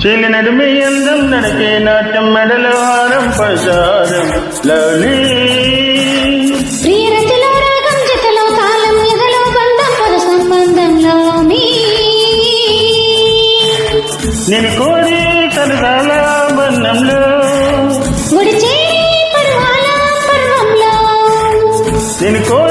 చెల్లి నడుమే అందం నడకే నాట్యం మెడలో హారం ప్రసాదం లవ్లీ ప్రియరతిలో రాగం జతలో తాళం ఎదలో బంధం పద సంబంధంలో నేను కోరి కలగాల బంధంలో ముడిచే పర్వాల పర్వంలో నేను కోరి